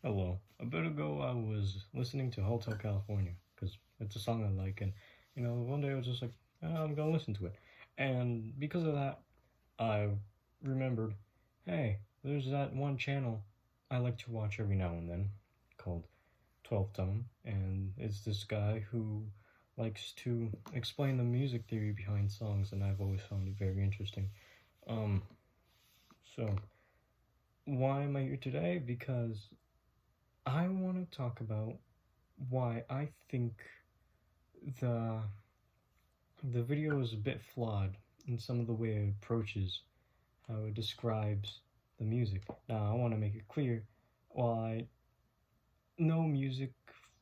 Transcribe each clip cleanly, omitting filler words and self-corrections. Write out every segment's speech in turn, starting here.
Hello. A bit ago, I was listening to Hotel California because it's a song I like, and one day I was just like, I'm gonna listen to it, and because of that, I remembered, hey, there's that one channel I like to watch every now and then called 12 Tone, and it's this guy who likes to explain the music theory behind songs, and I've always found it very interesting. Um, so why am I here today? Because I want to talk about why I think the the video is a bit flawed in some of the way it approaches how it describes the music. Now, I want to make it clear, while I know music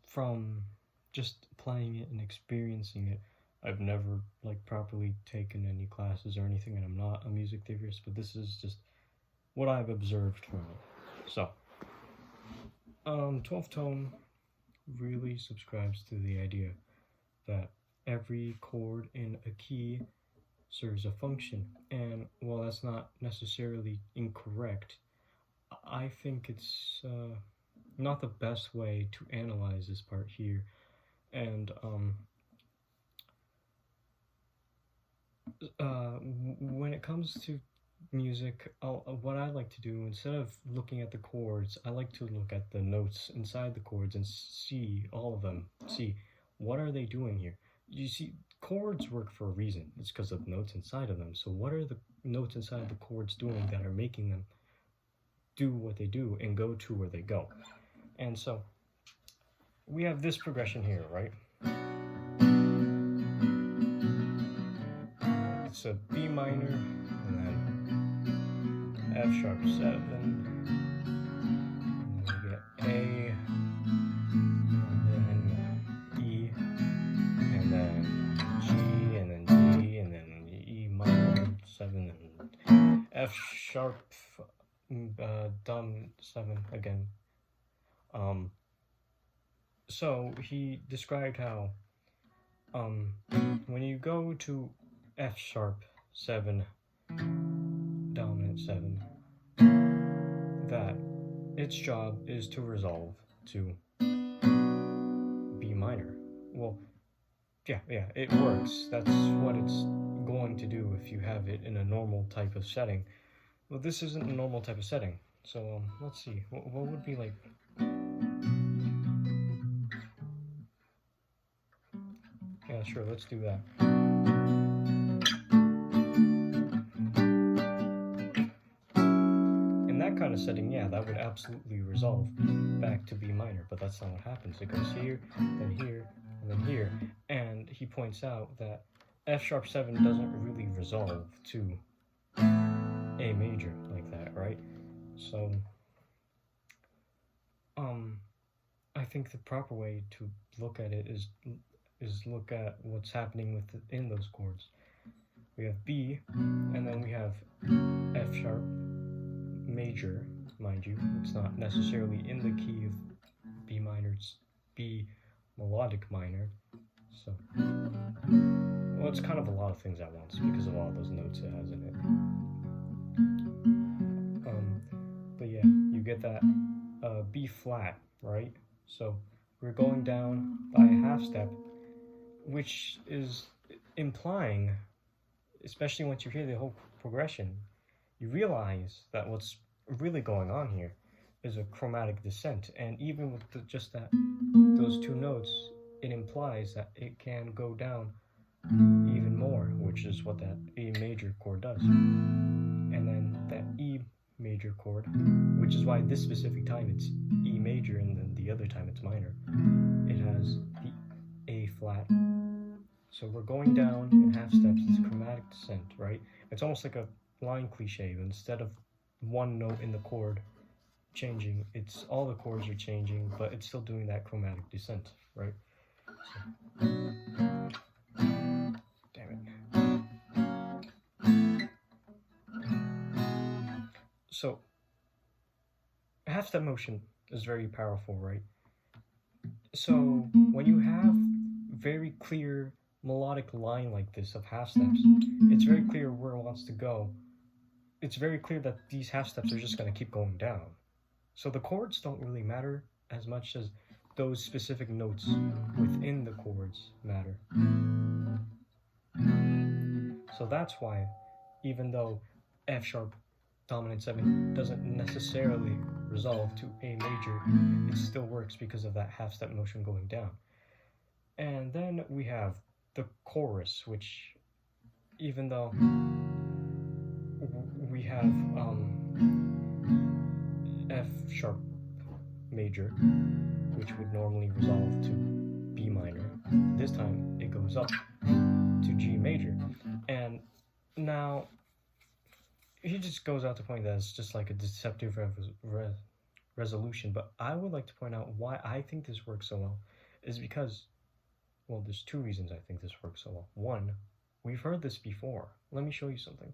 from just playing it and experiencing it, I've never like properly taken any classes or anything, and I'm not a music theorist, but this is just what I've observed from it. So, 12 tone really subscribes to the idea that every chord in a key serves a function. And while that's not necessarily incorrect, I think it's not the best way to analyze this part here. And when it comes to music, what I like to do, instead of looking at the chords, I like to look at the notes inside the chords and see all of them. See, what are they doing here? You see, chords work for a reason. It's because of notes inside of them. So what are the notes inside the chords doing that are making them do what they do and go to where they go? And so we have this progression here, right? It's a B minor, and then F sharp 7, and then we get A, and then E, and then G, and then D, and then E minor 7, and F sharp dominant 7 again. So he described how when you go to F sharp 7 dominant 7, that its job is to resolve to B minor. Well, yeah, it works. That's what it's going to do if you have it in a normal type of setting. Well, this isn't a normal type of setting. So let's see. What would be like? Yeah, sure. Let's do that. In that kind of setting, yeah, that would absolutely resolve back to B minor. But that's not what happens. It goes here, then here, and then here. And he points out that F sharp 7 doesn't really resolve to A major like that, right? So, I think the proper way to look at it is look at what's happening within those chords. We have B, and then we have F sharp major, mind you. It's not necessarily in the key of B minor, it's B melodic minor. So, well, it's kind of a lot of things at once because of all those notes it has in it. But yeah, you get that B flat, right? So we're going down by a half step, which is implying, especially once you hear the whole progression, you realize that what's really going on here is a chromatic descent. And even with just those two notes, it implies that it can go down even more, which is what that A major chord does. And then that E major chord, which is why this specific time it's E major and then the other time it's minor, it has the A flat. So we're going down in half steps. It's chromatic descent, right? It's almost like a line cliche. Instead of one note in the chord changing, it's all the chords are changing, but it's still doing that chromatic descent, right? So, damn it. So half step motion is very powerful, right? So when you have very clear melodic line like this of half steps, it's very clear where it wants to go. It's very clear that these half steps are just going to keep going down. So the chords don't really matter as much as those specific notes within the chords matter. So that's why, even though F sharp dominant 7 doesn't necessarily resolve to A major, it still works because of that half step motion going down. And then we have the chorus, which, even though we have F sharp major, which would normally resolve to B minor, this time it goes up to G major. And now he just goes out to point that it's just like a deceptive resolution, but I would like to point out why I think this works so well is because, well, there's two reasons I think this works so well. One, we've heard this before. Let me show you something.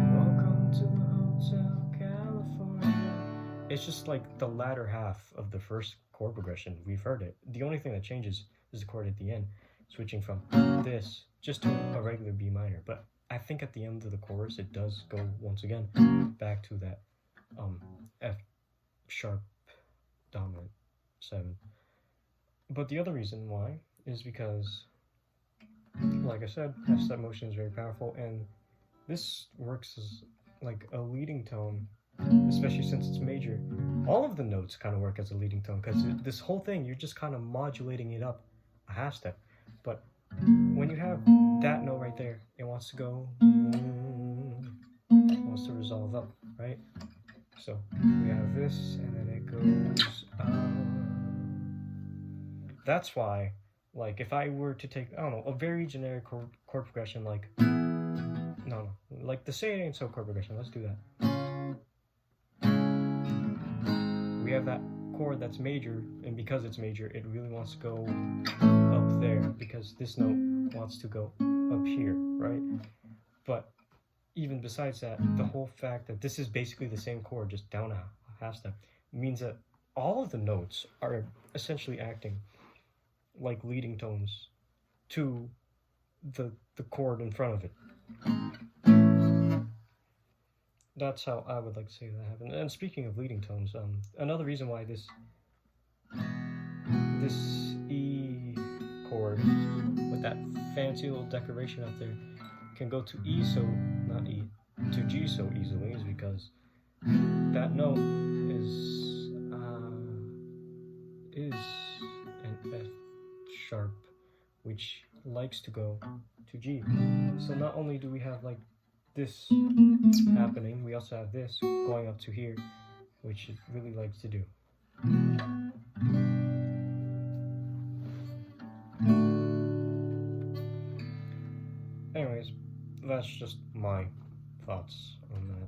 Welcome to Hotel California. It's just like the latter half of the first chord progression. We've heard it. The only thing that changes is the chord at the end, switching from this just to a regular B minor. But I think at the end of the chorus, it does go once again back to that F sharp dominant 7. But the other reason why is because, like I said, half step motion is very powerful, and this works as like a leading tone, especially since it's major. All of the notes kind of work as a leading tone because this whole thing, you're just kind of modulating it up a half step. But when you have that note right there, it wants to go, it wants to resolve up, right? So we have this, and then it goes up. That's why, like, if I were to take, I don't know, a very generic chord progression, like, like the Say It Ain't So chord progression, let's do that. We have that chord that's major, and because it's major, it really wants to go up there, because this note wants to go up here, right? But even besides that, the whole fact that this is basically the same chord, just down a half step, means that all of the notes are essentially acting like leading tones to the chord in front of it. That's how I would like to say that happened. And speaking of leading tones, another reason why this E chord with that fancy little decoration up there can go to E so, not E, to G so easily is because that note is an F sharp, which likes to go to G. So not only do we have like this happening, we also have this going up to here, which it really likes to do. Anyways, that's just my thoughts on that.